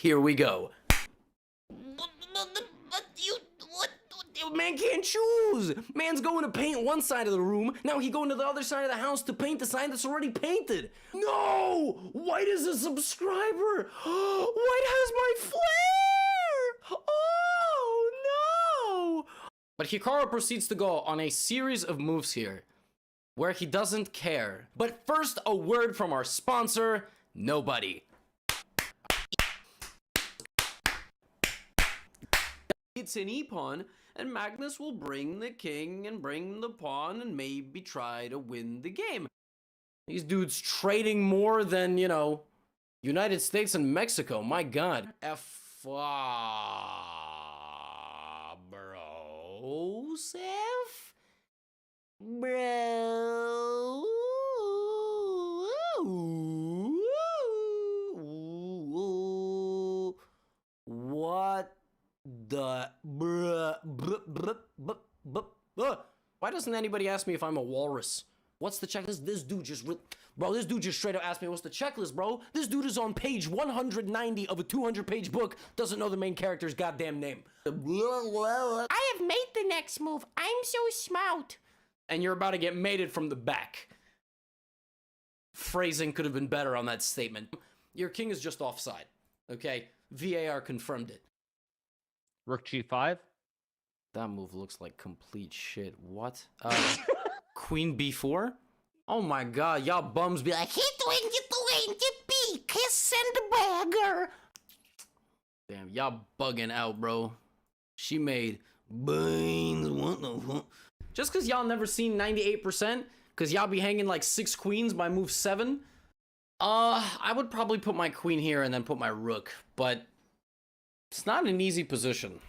Here we go. Man can't choose. Man's going to paint one side of the room. Now he going to the other side of the house to paint the side that's already painted. No! White is a subscriber. White has my flair. Oh, no. But Hikaru proceeds to go on a series of moves here where he doesn't care. But first, a word from our sponsor, Nobody. It's an e-pawn, and Magnus will bring the king and bring the pawn and maybe try to win the game. These dudes trading more than, you know, United States and Mexico. My God. Bro, Seth? Bro. What the why doesn't anybody ask me if I'm a walrus? What's the checklist? This dude just this dude just straight up asked me what's the checklist, bro. This dude is on page 190 of a 200-page book, doesn't know the main character's goddamn name. I have made the next move. I'm so smart. And you're about to get mated from the back. Phrasing could have been better on that statement. Your king is just offside, okay? VAR confirmed it. Rook G5. That move looks like complete shit. What? Queen B4? Oh my God, y'all bums be like, he doing the B, kiss and the bagger. Damn, y'all bugging out, bro. She made beans. What the fuck? Just because y'all never seen 98%, because y'all be hanging like 6 queens by move 7. I would probably put my queen here and then put my rook, but it's not an easy position.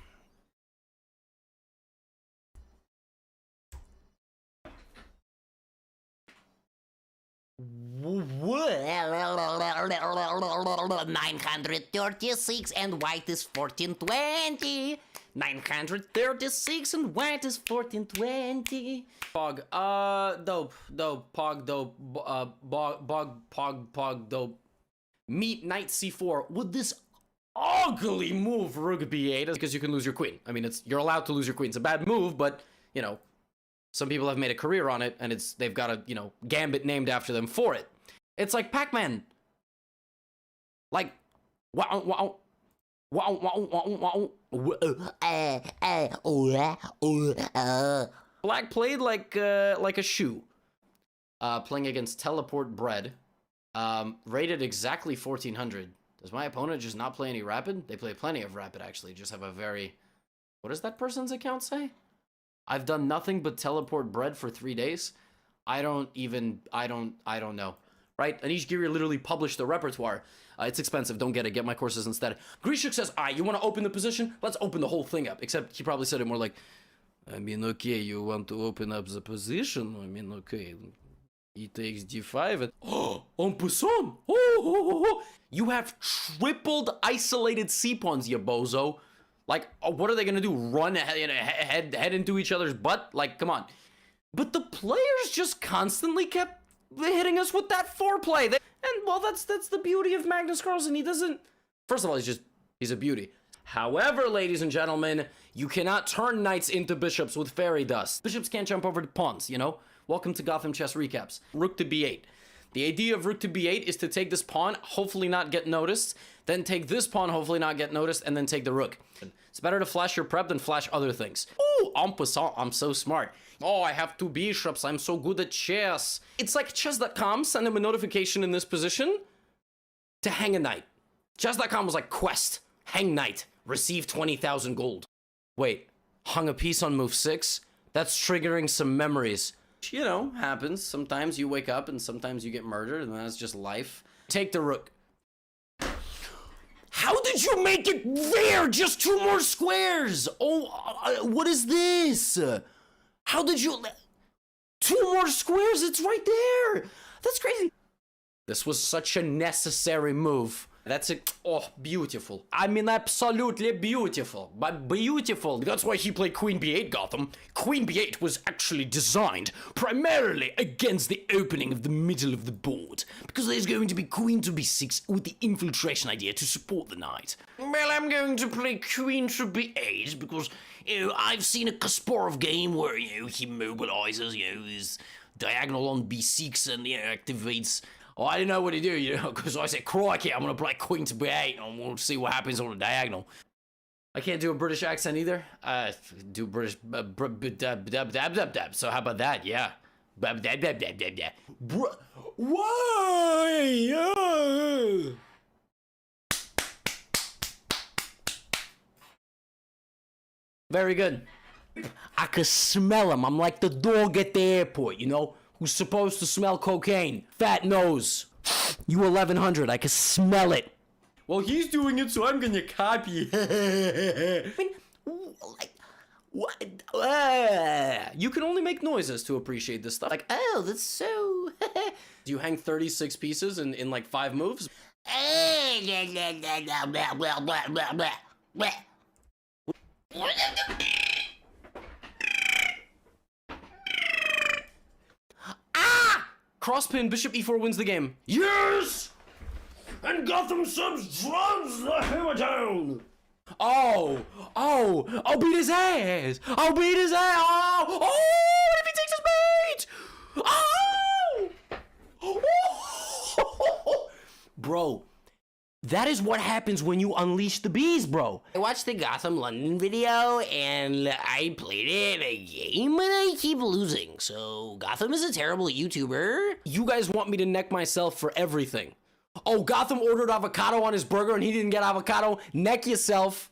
What? 936 and white is 1420. 936 and white is 1420. Pog, dope, pog, dope, pog, dope. Meet knight c4 with this ugly move, rook b8, because you can lose your queen. I mean, you're allowed to lose your queen. It's a bad move, but, you know, some people have made a career on it, and they've got a, you know, gambit named after them for it. It's like Pac-Man. Like, wow. Black played like a shoe. Playing against Teleport Bread. Rated exactly 1400. Does my opponent just not play any rapid? They play plenty of rapid, actually. Just have a very... What does that person's account say? I've done nothing but Teleport Bread for 3 days. I don't know. Right? Anish Giri literally published the repertoire. It's expensive. Don't get it. Get my courses instead. Grishuk says, you want to open the position? Let's open the whole thing up. Except he probably said it more like, I mean, okay, you want to open up the position? I mean, okay. He takes d5 and... Oh, en passant! Oh. You have tripled isolated c-pawns, you bozo. Like, what are they gonna do? Run head into each other's butt? Like, come on. But the players just constantly kept hitting us with that foreplay. And, well, that's the beauty of Magnus Carlsen. He doesn't... First of all, he's a beauty. However, ladies and gentlemen, you cannot turn knights into bishops with fairy dust. Bishops can't jump over to pawns, you know? Welcome to Gotham Chess Recaps. Rook to b8. The idea of rook to b8 is to take this pawn, hopefully not get noticed, then take this pawn, hopefully not get noticed, and then take the rook. It's better to flash your prep than flash other things. Ooh, en passant, I'm so smart. Oh, I have 2 bishops, I'm so good at chess. It's like chess.com sent him a notification in this position to hang a knight. Chess.com was like, quest, hang knight, receive 20,000 gold. Wait, hung a piece on move 6? That's triggering some memories. You know, happens. Sometimes you wake up and sometimes you get murdered, and that's just life. Take the rook. How did you make it there? Just 2 more squares. Oh, what is this? How did you... 2 more squares, it's right there. That's crazy. This was such a necessary move. That's it. Oh, beautiful. I mean, absolutely beautiful. But beautiful. That's why he played Queen B8, Gotham. Queen B8 was actually designed primarily against the opening of the middle of the board. Because there's going to be Queen to B6 with the infiltration idea to support the knight. Well, I'm going to play Queen to B8 because, I've seen a Kasparov game where, he mobilizes, his diagonal on B6 and, activates... Oh, I didn't know what to do, because I said, crikey, I'm going to play Queen to B8, and we'll see what happens on the diagonal. I can't do a British accent either. Do British, so how about that, yeah. Why? Very good. I could smell him. I'm like the dog at the airport, who's supposed to smell cocaine. Fat nose. You 1100, I can smell it. Well, he's doing it, so I'm gonna copy. You can only make noises to appreciate this stuff. Like, oh, that's so... Do you hang 36 pieces in like 5 moves? Crosspin, bishop e4 wins the game. Yes! And Gotham subs drums the hammer down! I'll beat his ass! I'll beat his ass! Oh! What if he takes his bait? Oh! Bro, that is what happens when you unleash the bees, bro. I watched the Gotham London video, and I played it a game, and I keep losing. So, Gotham is a terrible YouTuber. You guys want me to neck myself for everything. Oh, Gotham ordered avocado on his burger, and he didn't get avocado. Neck yourself.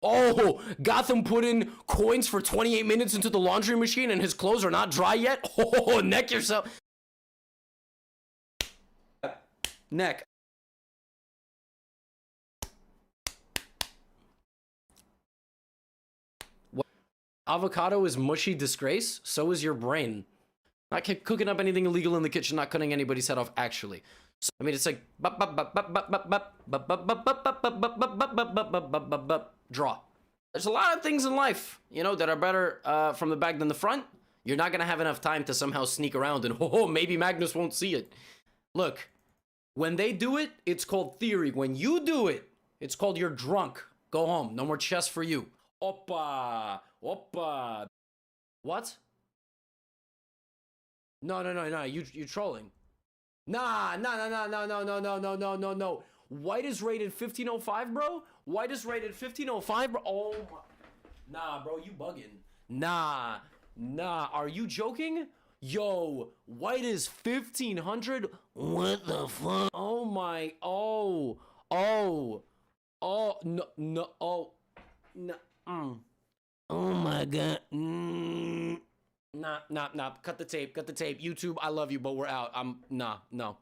Oh, Gotham put in coins for 28 minutes into the laundry machine, and his clothes are not dry yet. Oh, neck yourself. Neck. What? Avocado is mushy disgrace. So is your brain. Not cooking up anything illegal in the kitchen, not cutting anybody's head off, actually. So, I mean, it's like... Draw. There's a lot of things in life, that are better from the back than the front. You're not going to have enough time to somehow sneak around and, maybe Magnus won't see it. Look. When they do it, it's called theory. When you do it, it's called you're drunk. Go home. No more chess for you. Oppa. Oppa. What? No. You trolling. No. White is rated 1505, bro? White is rated 1505, bro? Oh my. Nah, bro, you bugging. Nah. Are you joking? Yo, white is 1500? What the fuck? Oh my, oh, no, oh my god, Nah, cut the tape, YouTube, I love you, but we're out, nah, no.